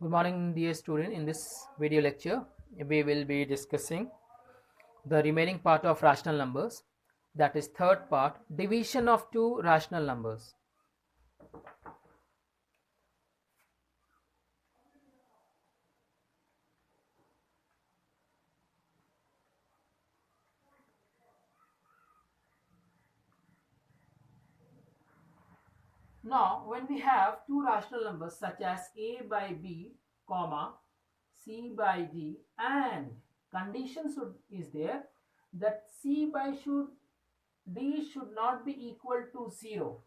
Good morning, dear student. In this video lecture, we will be discussing the remaining part of rational numbers. That is third part, division of two rational numbers. Now, when we have two rational numbers such as a by b, comma, c by d, and condition is there that c by d should not be equal to 0,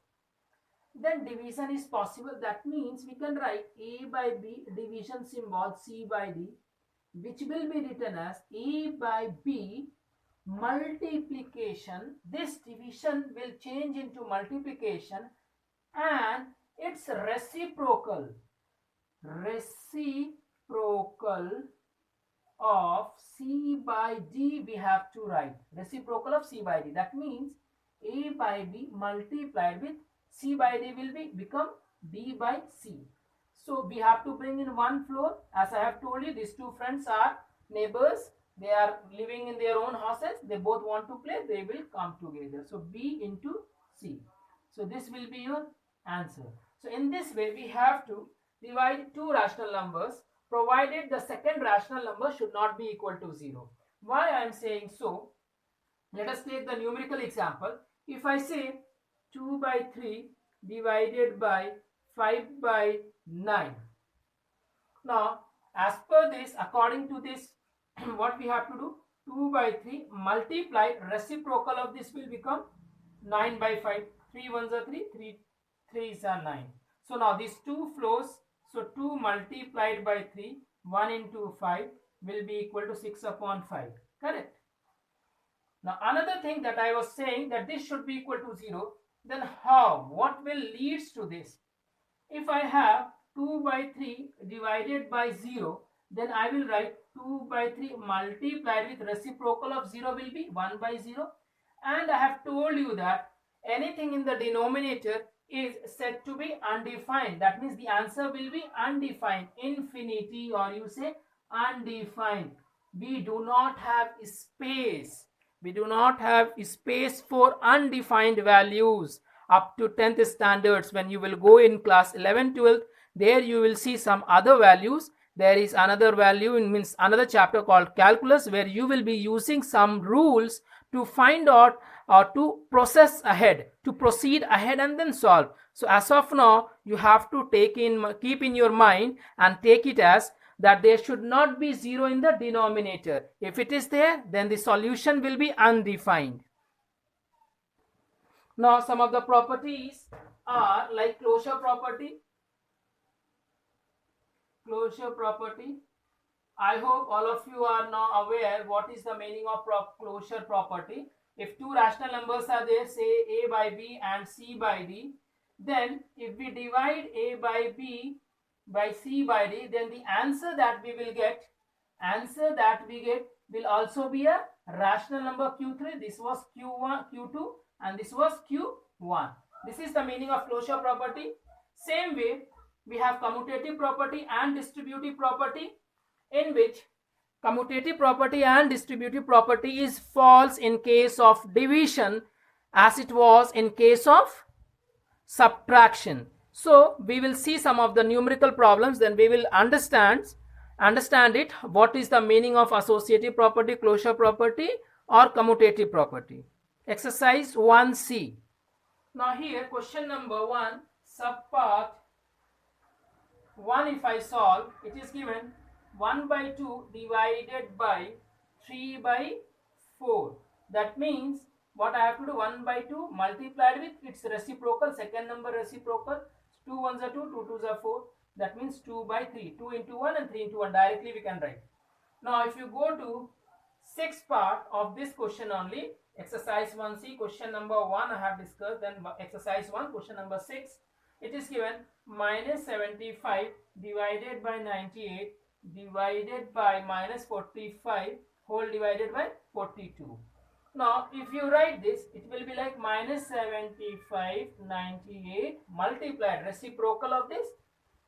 then division is possible. That means we can write a by b division symbol c by d, which will be written as a by b multiplication. This division will change into multiplication, and it's reciprocal of c by d. We have to write reciprocal of c by d. That means a by b multiplied with c by d will become b by c. So we have to bring in one floor. As I have told you, these two friends are neighbors. They are living in their own houses. They both want to play. They will come together. So b into c. So this will be your answer. So in this way, we have to divide two rational numbers, provided the second rational number should not be equal to 0. Why I am saying so? Let us take the numerical example. If I say 2 by 3 divided by 5 by 9. Now, as per this, according to this, what we have to do? 2 by 3 multiply, reciprocal of this will become 9 by 5. 3 ones are 3, 3 3s are 9. So now these two flows, so 2 multiplied by 3, 1 into 5 will be equal to 6 upon 5. Correct? Now another thing that I was saying, that this should be equal to 0. Then how? What will leads to this? If I have 2 by 3 divided by 0, then I will write 2 by 3 multiplied with reciprocal of 0 will be 1 by 0. And I have told you that anything in the denominator is said to be undefined. That means the answer will be undefined, infinity, or you say undefined. We do not have space. We do not have space for undefined values up to 10th standards. When you will go in class 11, 12th, there you will see some other values. There is another value, means another chapter called calculus, where you will be using some rules to find out or to process ahead, to proceed ahead and then solve. So as of now, you have to keep in your mind and take it as that there should not be 0 in the denominator. If it is there, then the solution will be undefined. Now some of the properties are like closure property. I hope all of you are now aware what is the meaning of closure property. If two rational numbers are there, say a by b and c by d, then if we divide a by b by c by d, then the answer that we get will also be a rational number q3. This was q1, q2, and this was q1. This is the meaning of closure property. Same way, we have commutative property and distributive property, in which commutative property and distributive property is false in case of division as it was in case of subtraction. So we will see some of the numerical problems, then we will understand it, what is the meaning of associative property, closure property, or commutative property. Exercise 1C. Now here question number 1, subpart 1, if I solve, it is given 1 by 2 divided by 3 by 4. That means what I have to do, 1 by 2 multiplied with its reciprocal, second number reciprocal, 2 ones are 2, 2 twos are 4. That means 2 by 3, 2 into 1 and 3 into 1, directly we can write. Now if you go to 6th part of this question only, exercise 1C, question number 1 I have discussed, then exercise 1, question number 6, it is given minus 75 divided by 98 divided by minus 45 whole divided by 42. Now if you write this, it will be like minus 75 98 multiplied reciprocal of this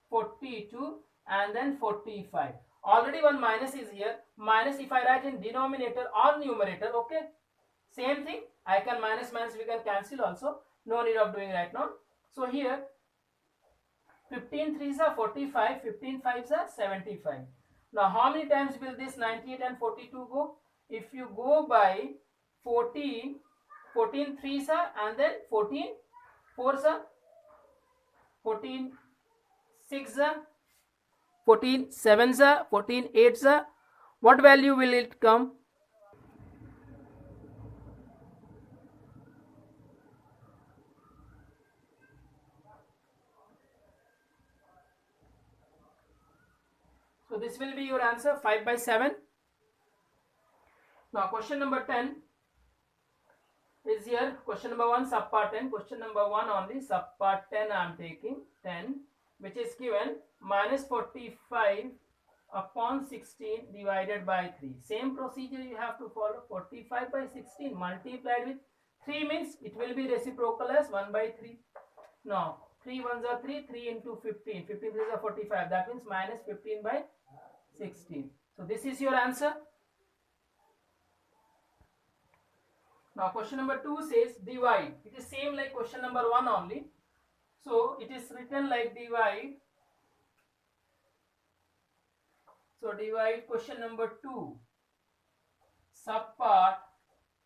42 and then 45. Already one minus is here. Minus if I write in denominator or numerator, okay. Same thing. I can minus we can cancel also. No need of doing right now. So here 15 3s are 45, 15 5s are 75. Now how many times will this 98 and 42 go? If you go by 14, 14 3s are and then 14 4s are 14 6s are 14 7s are 14 8s are. What value will it come? So this will be your answer, 5 by 7. Now question number 10 is here. Question number 1 subpart 10. Question number 1 only, subpart 10 I am taking 10, which is given minus 45 upon 16 divided by 3. Same procedure you have to follow. 45 by 16 multiplied with 3 means it will be reciprocal as 1 by 3. Now 3 ones are 3, 3 into 15, 15 3s are 45, that means minus 15 by 16. So this is your answer. Now question number 2 says divide. It is same like question number 1 only. So it is written like divide. So divide question number 2. Subpart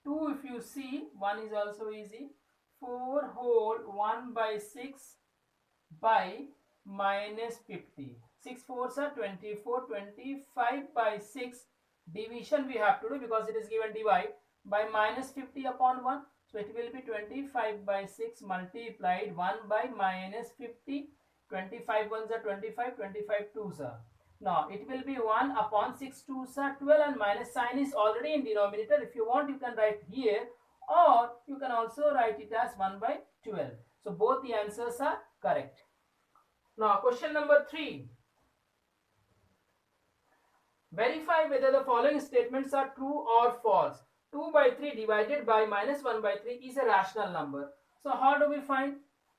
2, if you see, 1 is also easy. 4 whole 1 by 6 by minus 50. 6 4s are 24, 25 by 6. Division we have to do because it is given divide by minus 50 upon 1. So it will be 25 by 6 multiplied 1 by minus 50. 25 ones are 25, 25 2s are. Now it will be 1 upon 6 2s are 12, and minus sign is already in denominator. If you want, you can write here, or you can also write it as 1 by 12. So both the answers are correct. Now question number 3. Verify whether the following statements are true or false. 2 by 3 divided by minus 1 by 3 is a rational number. So how do we find?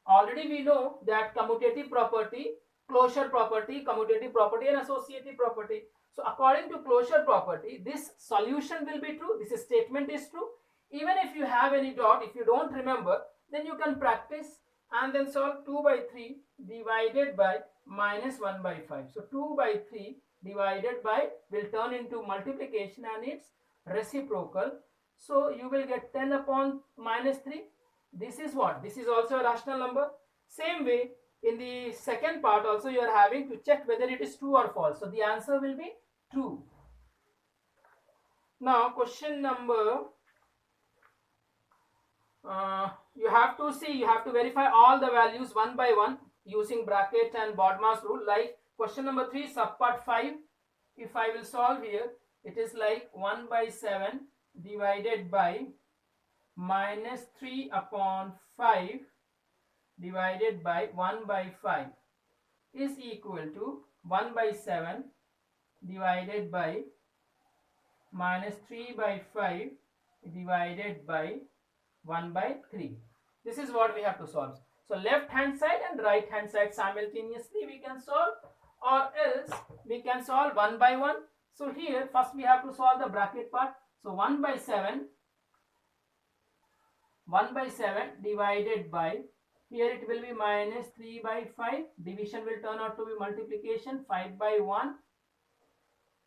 Already we know that commutative property, closure property, commutative property and associative property. So according to closure property, this solution will be true. This statement is true. Even if you have any doubt, if you don't remember, then you can practice and then solve. 2 by 3 divided by minus 1 by 5. So 2 by 3 divided by will turn into multiplication and it's reciprocal. So you will get 10 upon minus 3. This is what? This is also a rational number. Same way, in the second part also you are having to check whether it is true or false. So the answer will be true. Now question number, you have to see, you have to verify all the values one by one using bracket and BODMAS rule. Like question number 3 subpart 5, if I will solve here, it is like 1 by 7 divided by minus 3 upon 5 divided by 1 by 5 is equal to 1 by 7 divided by minus 3 by 5 divided by 1 by 3. This is what we have to solve. So left hand side and right hand side simultaneously we can solve, or else we can solve one by one. So here first we have to solve the bracket part. So 1 by 7 divided by, here it will be minus 3 by 5, division will turn out to be multiplication, 5 by 1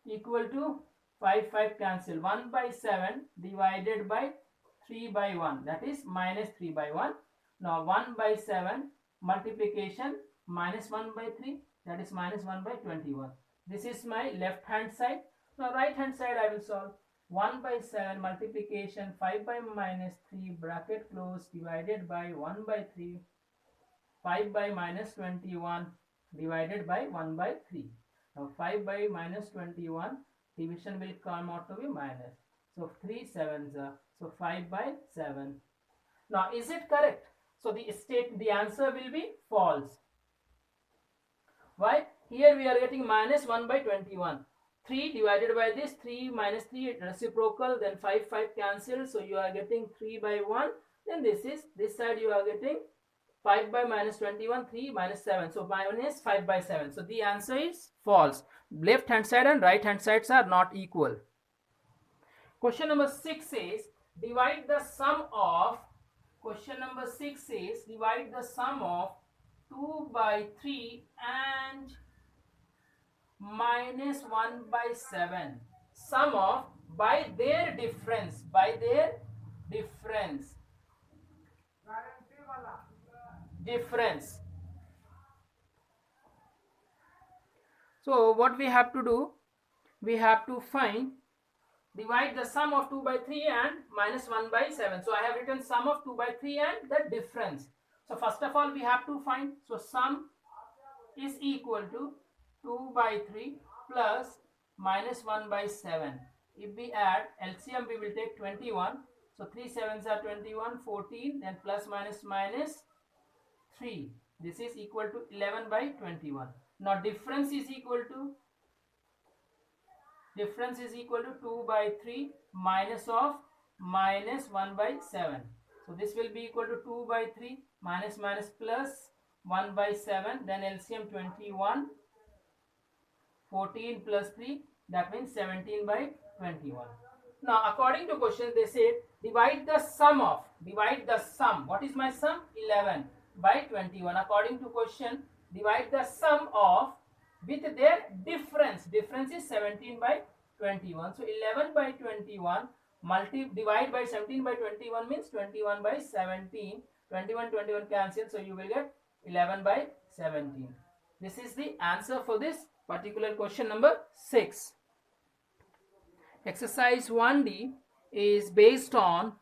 equal to 5 cancel, 1 by 7 divided by 3 by 1, that is minus 3 by 1. Now 1 by 7 multiplication minus 1 by 3, that is minus 1 by 21. This is my left hand side. Now right hand side I will solve. 1 by 7 multiplication 5 by minus 3 bracket close divided by 1 by 3, 5 by minus 21 divided by 1 by 3. Now 5 by minus 21, division will come out to be minus. So 3 7s are, so 5 by 7. Now is it correct? So the answer will be false. Why? Here we are getting minus 1 by 21. 3 divided by this, 3 minus 3 reciprocal, then 5 cancel, so you are getting 3 by 1. Then this side you are getting 5 by minus 21, 3 minus 7. So minus 5 by 7. So the answer is false. Left hand side and right hand sides are not equal. Question number 6 says divide the sum of, question number 6 says divide the sum of 2 by 3 and minus 1 by 7. Sum of by their difference. By their difference. Difference. So what we have to do? We have to find, divide the sum of 2 by 3 and minus 1 by 7. So I have written sum of 2 by 3 and the difference. So first of all we have to find, so sum is equal to 2 by 3 plus minus 1 by 7. If we add LCM, we will take 21. So 3 sevens are 21, 14, then plus minus minus 3. This is equal to 11 by 21. Now difference is equal to 2 by 3 minus of minus 1 by 7. So this will be equal to 2 by 3 minus minus plus 1 by 7. Then LCM 21, 14 plus 3, that means 17 by 21. Now according to question they said divide the sum of, what is my sum? 11 by 21. According to question divide the sum of with their difference. Difference is 17 by 21. So 11 by 21 divide by 17 by 21 means 21 by 17. 21 cancel, so you will get 11 by 17. This is the answer for this particular question number 6. Exercise 1D is based on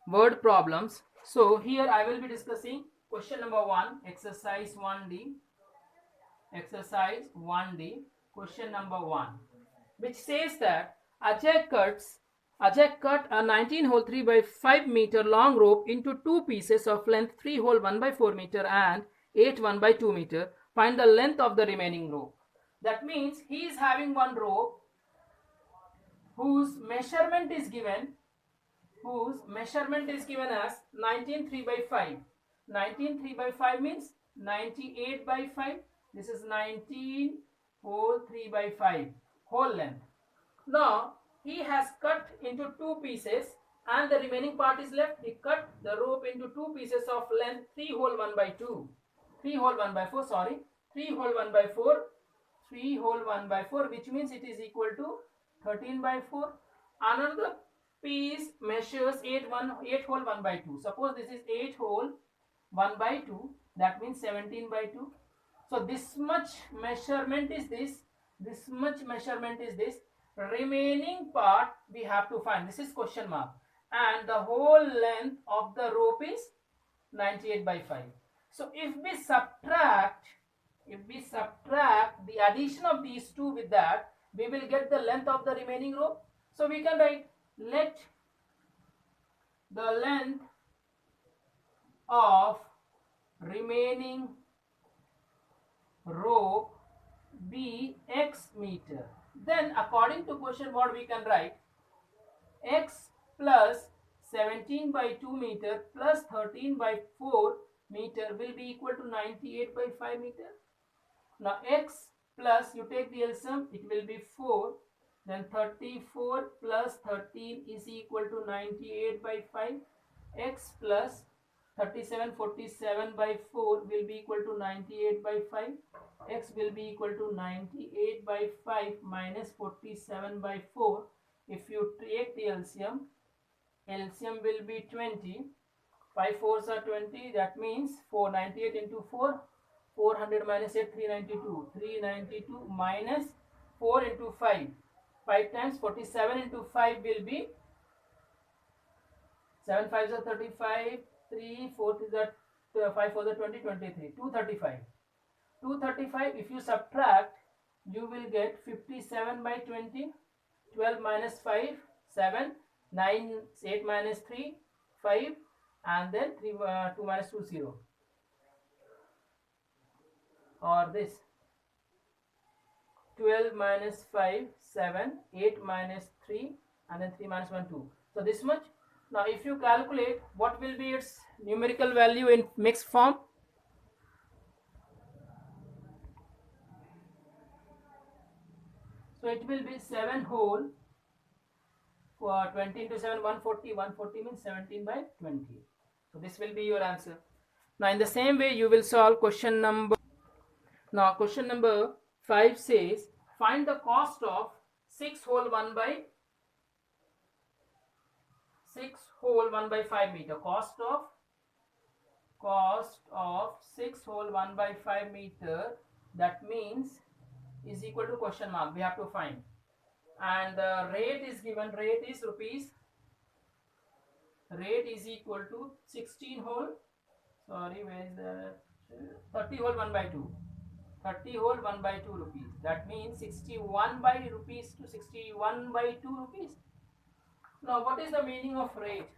word problems. So here I will be discussing question number 1, exercise 1D. Exercise 1D, question number 1, which says that Ajay cut a 19-hole 3 by 5 meter long rope into two pieces of length 3-hole 1 by 4 meter and 8 1 by 2 meter. Find the length of the remaining rope. That means he is having one rope whose measurement is given as 19 3 by 5. 19 3 by 5 means 98 by 5. This is 19 whole 3 by 5 whole length. Now he has cut into two pieces and the remaining part is left. He cut the rope into two pieces of length 3 whole 1 by 2. 3 whole 1 by 4, sorry. 3 whole 1 by 4. 3 whole 1 by 4, which means it is equal to 13 by 4. Another piece measures 8 whole 1 by 2. Suppose this is 8 whole 1 by 2. That means 17 by 2. So this much measurement is this. This much measurement is this. Remaining part we have to find. This is question mark. And the whole length of the rope is 98 by 5. So if we subtract the addition of these two with that, we will get the length of the remaining rope. So we can write, let the length of remaining rope be x meter. Then according to question what we can write, x plus 17 by 2 meter plus 13 by 4 meter will be equal to 98 by 5 meter. Now x plus, you take the LCM, it will be 4. Then 34 plus 13 is equal to 98 by 5. X plus 47 by 4 will be equal to 98 by 5. X will be equal to 98 by 5 minus 47 by 4. If you take the LCM will be 20. 5 fours are 20. That means 498 into 4. 400 minus 8, 392. 392 minus 4 into 5. 5 times 47 into 5 will be 7 5s are 35. 3 4 is that 5 4 is 20, 23. 235. 235 if you subtract, you will get 57 by 20. 12 minus 5, 7. 9, 8 minus 3, 5. And then 2 minus 2, 0. Or this 12 minus 5, 7. 8 minus 3. And then 3 minus 1, 2. So this much. Now if you calculate, what will be its numerical value in mixed form? So it will be 7 whole for 20 into 7, 140. 140 means 17 by 20. So this will be your answer. Now in the same way you will solve question number. Now question number 5 says find the cost of 6 whole 1 by 5 meter. Cost of 6 whole 1 by 5 meter, that means is equal to question mark. We have to find, and the rate is given. Rate is rupees. Rate is equal to 16 whole, sorry, where is that, 30 whole 1 by 2. 30 whole 1 by 2 rupees. That means 61 by rupees to 61 by 2 rupees. Now what is the meaning of rate?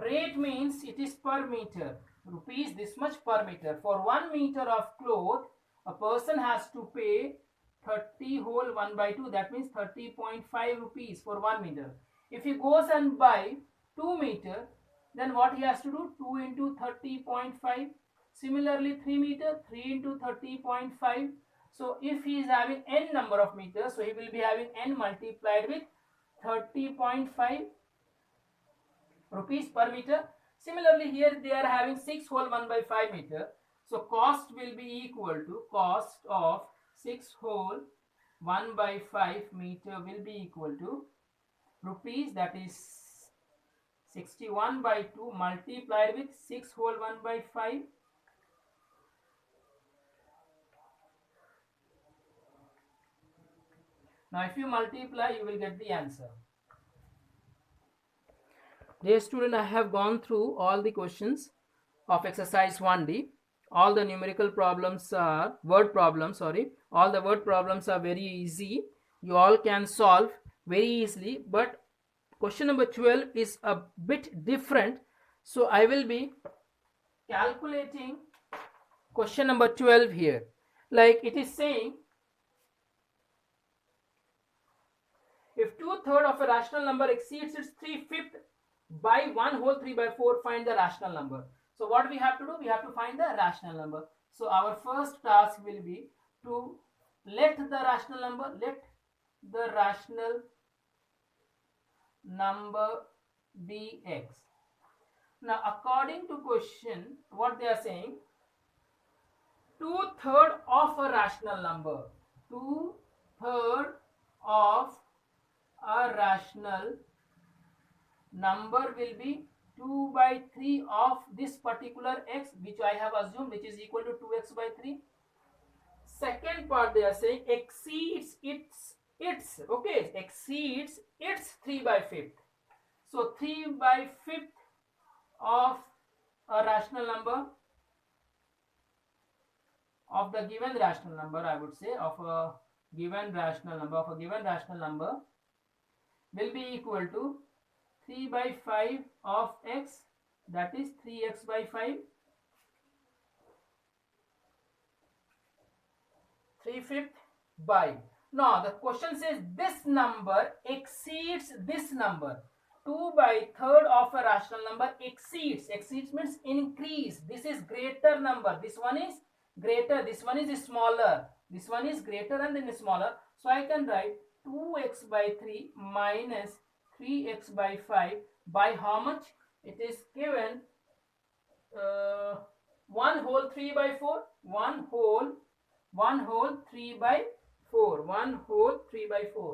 Rate means it is per meter. Rupees this much per meter. For 1 meter of cloth, a person has to pay 30 whole 1 by 2. That means 30.5 rupees for 1 meter. If he goes and buy 2 meter, then what he has to do? 2 into 30.5. Similarly 3 meter, 3 into 30.5. So if he is having n number of meters, so he will be having n multiplied with 30.5 rupees per meter. Similarly here they are having 6 whole 1 by 5 meter. So cost will be equal to cost of 6 whole 1 by 5 meter will be equal to rupees, that is 61 by 2 multiplied with 6 whole 1 by 5. Now if you multiply, you will get the answer. Dear student, I have gone through all the questions of exercise 1D. All the numerical problems are word problems, all the word problems are very easy. You all can solve very easily, but question number 12 is a bit different. So I will be calculating question number 12 here. Like it is saying, if 2/3 of a rational number exceeds its 3/5 by 1 whole 3 by 4, find the rational number. So what we have to do? We have to find the rational number. So our first task will be to let the rational number be x. Now according to question, what they are saying, 2/3 of a rational number. 2/3 of a rational number will be 2 by 3 of this particular x, which I have assumed, which is equal to 2x by 3. Second part they are saying exceeds exceeds its 3 by 5th. So 3 by 5th of a rational number, of the given rational number, I would say, of a given rational number will be equal to 3 by 5 of x, that is 3x by 5. 3/5 by. Now the question says this number exceeds this number. 2 by 3rd of a rational number exceeds. Exceeds means increase. This is greater number. This one is greater. This one is smaller. This one is greater and then smaller. So I can write 2x by 3 minus 3x by 5 by how much? It is given 1 whole 3 by 4. 1 whole 3 by 4. 1 whole 3 by 4.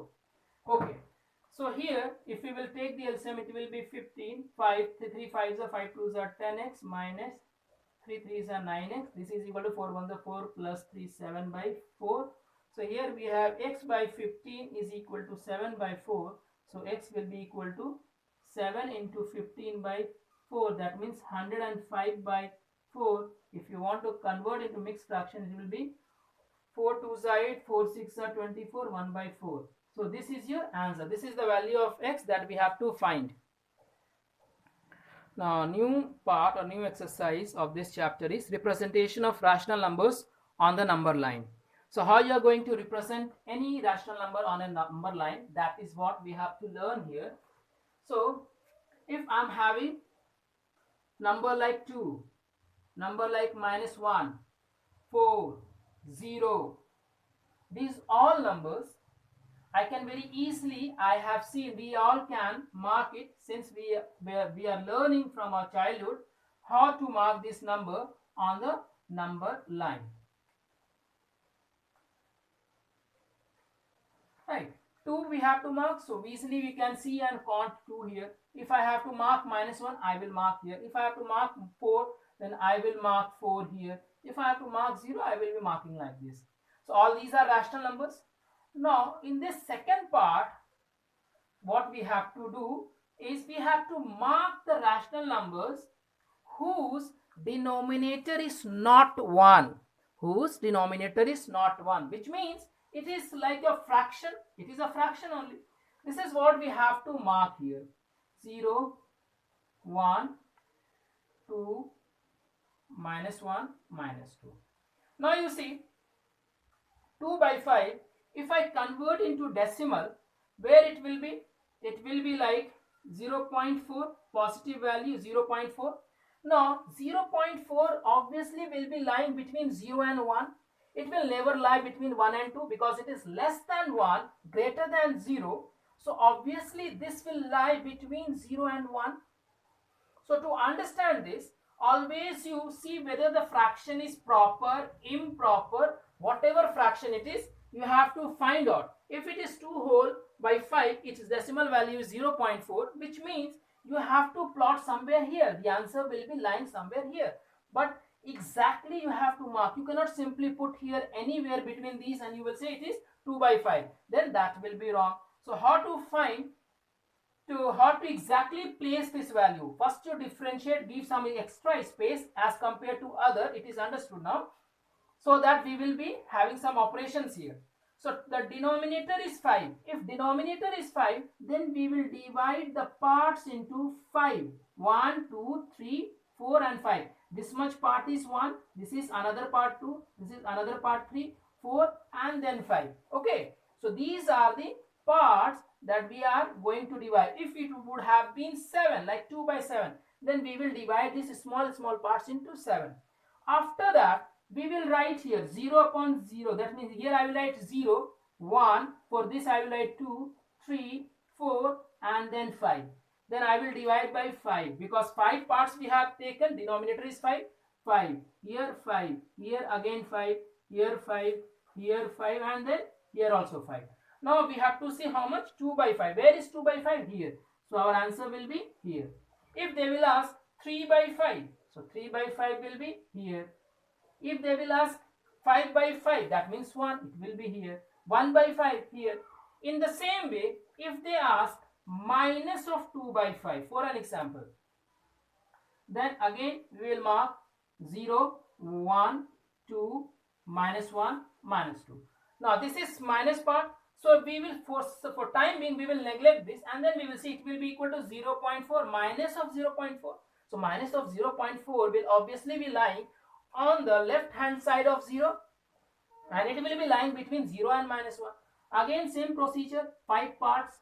Okay. So here, if we will take the LCM, it will be 15. 5, 3 5s are 5 2s are 10x minus 3 3s are 9x. This is equal to 4 1s are 4 plus 3 7 by 4. So here we have x by 15 is equal to 7 by 4. So x will be equal to 7 into 15 by 4. That means 105 by 4. If you want to convert into mixed fraction, it will be 4 2s are 8, 4 6 are 24, 1 by 4. So this is your answer. This is the value of x that we have to find. Now new part or new exercise of this chapter is representation of rational numbers on the number line. So how you are going to represent any rational number on a number line, that is what we have to learn here. So if I am having number like 2, number like -1, 4, 0, these all numbers I can very easily, I have seen, we all can mark it, since we are learning from our childhood how to mark this number on the number line. Right. 2 we have to mark, so easily we can see and count 2 here. If I have to mark -1, I will mark here. If I have to mark 4, then I will mark 4 here. If I have to mark 0, I will be marking like this. So all these are rational numbers. Now in this second part, what we have to do is we have to mark the rational numbers whose denominator is not 1. Whose denominator is not 1, which means it is like a fraction. It is a fraction only. This is what we have to mark here. 0, 1, 2, -1, -2. Now you see 2 by 5, if I convert into decimal, where it will be? It will be like 0.4, positive value 0.4. Now 0.4 obviously will be lying between 0 and 1. It will never lie between 1 and 2 because it is less than 1, greater than 0. So obviously this will lie between 0 and 1. So to understand this, always you see whether the fraction is proper, improper, whatever fraction it is, you have to find out. If it is 2 whole by 5, its decimal value is 0.4, which means you have to plot somewhere here. The answer will be lying somewhere here. But exactly you have to mark. You cannot simply put here anywhere between these and you will say it is 2 by 5. Then that will be wrong. So how to exactly place this value? First to differentiate, give some extra space as compared to other. It is understood now. So that we will be having some operations here. So the denominator is 5. If denominator is 5, then we will divide the parts into 5. 1, 2, 3, 4 and 5. This much part is 1. This is another part 2. This is another part 3, 4 and then 5. Okay. So these are the parts that we are going to divide. If it would have been 7, like 2 by 7, then we will divide these small parts into 7. After that, we will write here 0 upon 0. That means here I will write 0, 1. For this I will write 2, 3, 4 and then 5. Then I will divide by 5 because 5 parts we have taken. Denominator is 5. 5. Here 5. Here again 5. Here 5. Here 5 and then here also 5. Now we have to see how much? 2 by 5. Where is 2 by 5? Here. So our answer will be here. If they will ask 3 by 5, so 3 by 5 will be here. If they will ask 5 by 5, that means 1, it will be here. 1 by 5 here. In the same way, if they ask minus of 2 by 5, for an example, then again we will mark 0, 1, 2, -1, -2. Now this is minus part. So we will, for time being, we will neglect this and then we will see it will be equal to 0.4 minus of 0.4. So minus of 0.4 will obviously be lying on the left hand side of 0 and it will be lying between 0 and -1. Again same procedure, 5 parts,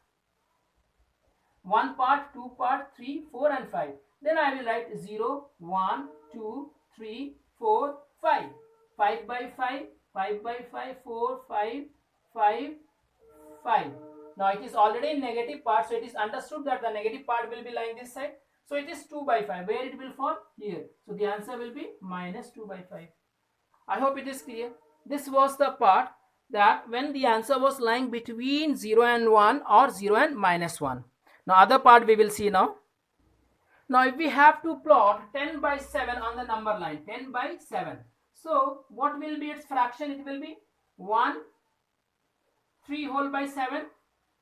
1 part, 2 part, 3, 4 and 5. Then I will write 0, 1, 2, 3, 4, 5. 5 by 5, 5 by 5, 4, 5, 5, 5. Now it is already in negative part, so it is understood that the negative part will be lying this side. So it is 2 by 5. Where it will fall? Here. So the answer will be -2 by 5. I hope it is clear. This was the part that when the answer was lying between 0 and 1 or 0 and -1. Now other part we will see now. Now if we have to plot 10 by 7 on the number line, 10 by 7. So what will be its fraction? It will be 1, 3 whole by 7.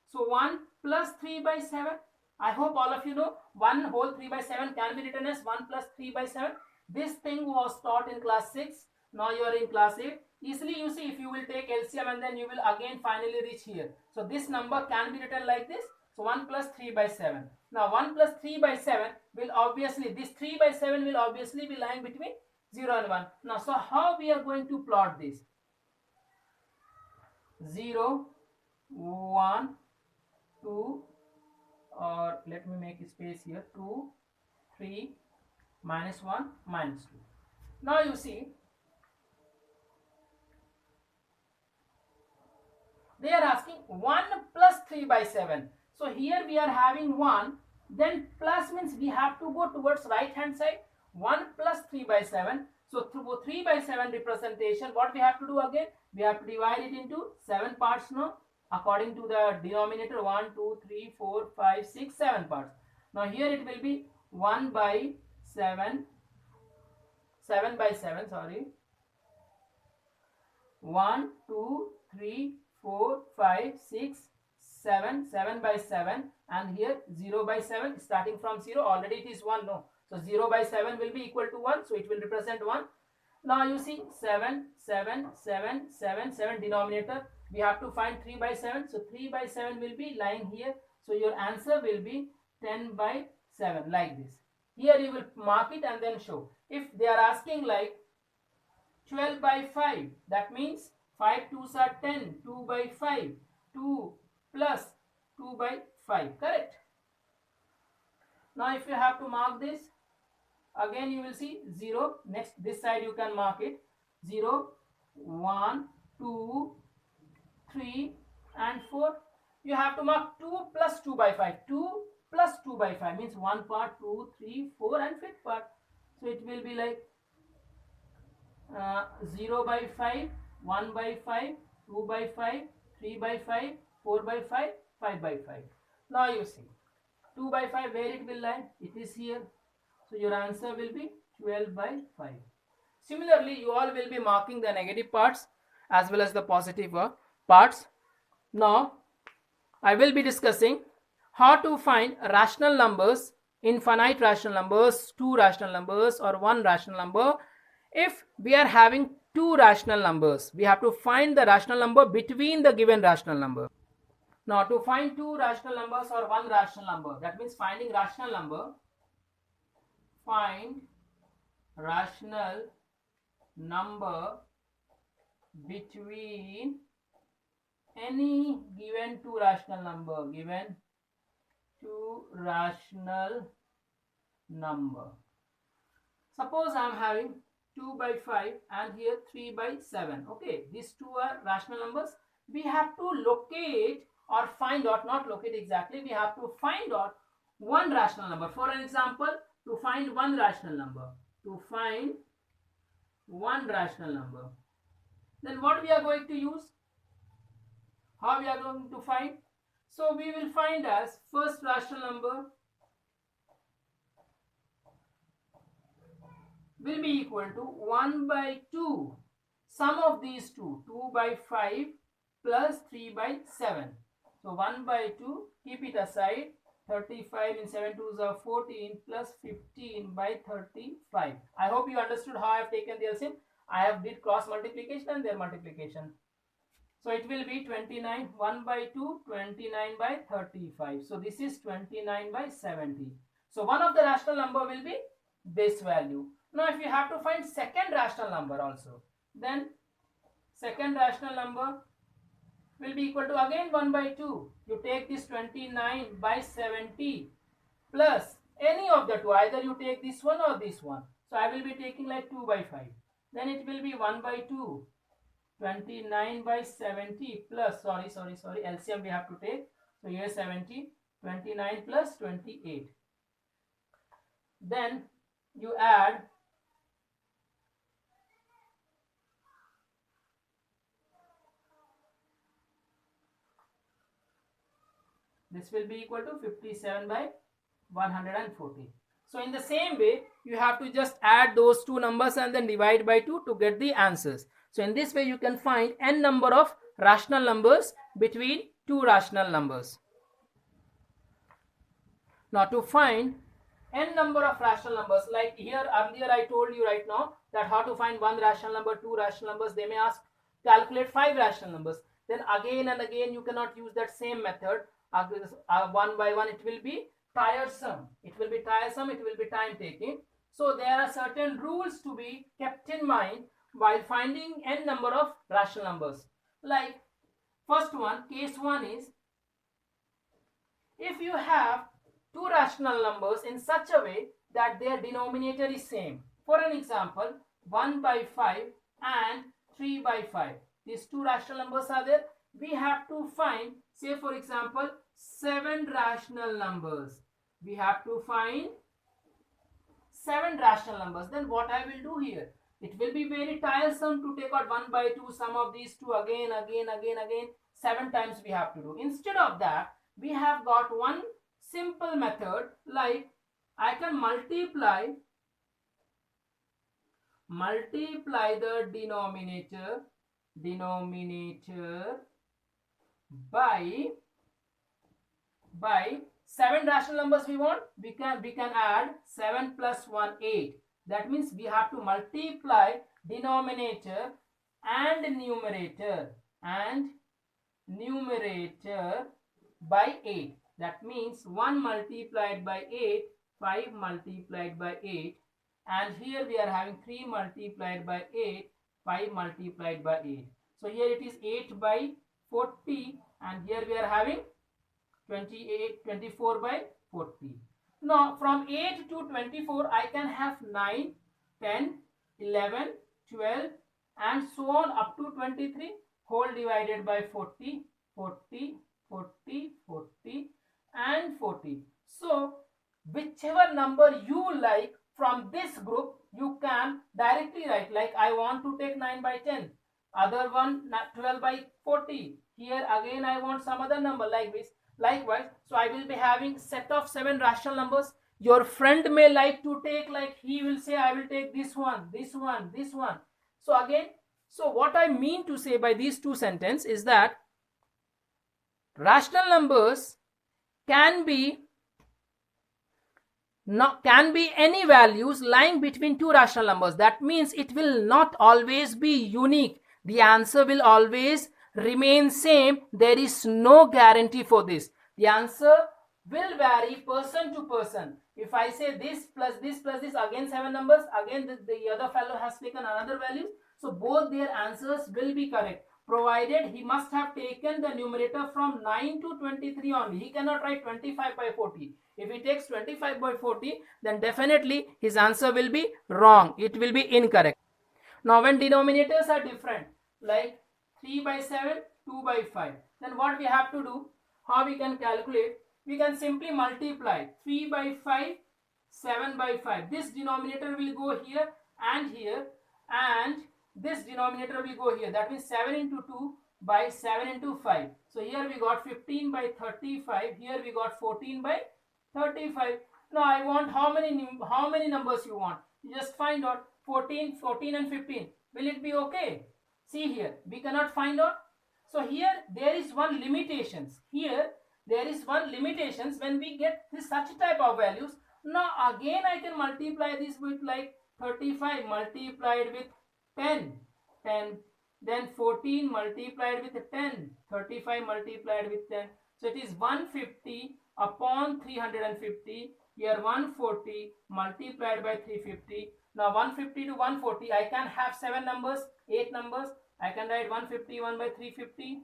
So 1 plus 3 by 7. I hope all of you know 1 whole 3 by 7 can be written as 1 plus 3 by 7. This thing was taught in class 6. Now you are in class 8. Easily you see if you will take LCM and then you will again finally reach here. So this number can be written like this. So 1 plus 3 by 7. Now 1 plus 3 by 7 will obviously, this 3 by 7 will obviously be lying between 0 and 1. Now so how we are going to plot this? 0, 1, 2, or let me make a space here, 2, 3, -1, -2. Now you see, They are asking 1 plus 3 by 7. So here we are having 1, then plus means we have to go towards right hand side. 1 plus 3 by 7. So through 3 by 7 representation, what we have to do again? We have to divide it into 7 parts now. According to the denominator, 1, 2, 3, 4, 5, 6, 7 parts. Now here it will be 1 by 7, 7 by 7, sorry. 1, 2, 3, 4, 5, 6, 7, 7 by 7, and here 0 by 7, starting from 0, already it is 1, no. So 0 by 7 will be equal to 1, so it will represent 1. Now you see 7, 7, 7, 7, 7 denominator. We have to find 3 by 7, so 3 by 7 will be lying here. So your answer will be 10 by 7, like this. Here you will mark it and then show. If they are asking like 12 by 5, that means 5 2s are 10, 2 by 5, 2 plus 2 by 5, correct? Now if you have to mark this, again you will see 0, next this side you can mark it, 0, 1, 2, 3 and 4. You have to mark 2 plus 2 by 5, 2 plus 2 by 5 means 1 part, 2, 3, 4 and 5th part. So it will be like 0 by 5, 1 by 5, 2 by 5, 3 by 5, 4 by 5, 5 by 5. Now you see 2 by 5 where it will lie? It is here. So your answer will be 12 by 5. Similarly, you all will be marking the negative parts as well as the positive parts. Now I will be discussing how to find rational numbers, infinite rational numbers, 2 rational numbers or 1 rational number. If we are having 2 rational numbers, we have to find the rational number between the given rational number. Now to find 2 rational numbers or 1 rational number, that means finding rational number, find rational number between any given 2 rational number, given 2 rational number. Suppose I am having 2 by 5 and here 3 by 7. Okay, these two are rational numbers. We have to locate or find out, not locate exactly, we have to find out one rational number. For an example, to find one rational number, then what we are going to use? How we are going to find? So we will find as first rational number will be equal to 1 by 2, sum of these two, 2 by 5 plus 3 by 7. So 1 by 2, keep it aside, 35 in 7 2s are 14 plus 15 by 35. I hope you understood how I have taken the LCM. I have did cross multiplication and their multiplication. So it will be 29, 1 by 2, 29 by 35. So this is 29 by 70. So one of the rational number will be this value. Now if you have to find second rational number also, then second rational number will be equal to again 1 by 2. You take this 29 by 70 plus any of the two, either you take this one or this one. So I will be taking like 2 by 5. Then it will be 1 by 2. 29 by 70 plus, sorry, LCM we have to take. So here 70, 29 plus 28. Then you add this will be equal to 57 by 140. So in the same way, you have to just add those two numbers and then divide by 2 to get the answers. So in this way, you can find n number of rational numbers between two rational numbers. Now to find n number of rational numbers, like here earlier I told you right now that how to find one rational number, two rational numbers. They may ask calculate 5 rational numbers. Then again and again you cannot use that same method. One by one it will be tiresome. It will be time taking. So there are certain rules to be kept in mind while finding n number of rational numbers. Like first one, case 1 is, if you have two rational numbers in such a way that their denominator is same. For an example, 1 by 5 and 3 by 5. These two rational numbers are there. we have to find, say for example, 7 rational numbers. We have to find 7 rational numbers. Then what I will do here? It will be very tiresome to take out 1 by 2, sum of these two again. 7 times we have to do. Instead of that, we have got one simple method, like I can multiply the denominator by 7 rational numbers we want. We can add 7 plus 1, 8. That means we have to multiply denominator and numerator by 8. That means 1 multiplied by 8, 5 multiplied by 8, and here we are having 3 multiplied by 8, 5 multiplied by 8. So here it is 8 by 40, and here we are having 24 by 40. Now from 8 to 24 I can have 9, 10, 11, 12 and so on up to 23, whole divided by 40, 40, 40, 40 and 40. So whichever number you like from this group you can directly write, like I want to take 9 by 10, other one 12 by 40, here again I want some other number like this. Likewise, so I will be having set of 7 rational numbers. Your friend may like to take, like he will say I will take this one, this one, this one. So again, so what I mean to say by these two sentences is that rational numbers can be any values lying between two rational numbers. That means it will not always be unique. The answer will always remain same. There is no guarantee for this. The answer will vary person to person. If I say this plus this plus this, again 7 numbers, again the other fellow has taken another value, so both their answers will be correct, provided he must have taken the numerator from 9 to 23 only. He cannot write 25 by 40. If he takes 25 by 40, then definitely his answer will be wrong. It will be incorrect. Now when denominators are different, like 3 by 7, 2 by 5, then what we have to do, how we can calculate? We can simply multiply 3 by 5, 7 by 5. This denominator will go here, and this denominator will go here. That means 7 into 2 by 7 into 5. So here we got 15 by 35. Here we got 14 by 35. Now I want how many numbers you want. You just find out 14, 14 and 15. Will it be okay? See here, we cannot find out. So here there is one limitations. Here there is one limitations when we get this such type of values. Now again I can multiply this with like 35 multiplied with 10, then 14 multiplied with 10, 35 multiplied with 10. So it is 150 upon 350. Here 140 multiplied by 350. Now 150 to 140, I can have 7 numbers, 8 numbers. I can write 151 by 350.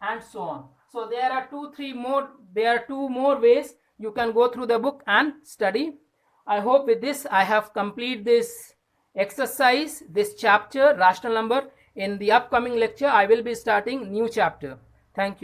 And so on. So there are two more ways you can go through the book and study. I hope with this I have completed this exercise, this chapter, rational number. In the upcoming lecture, I will be starting new chapter. Thank you.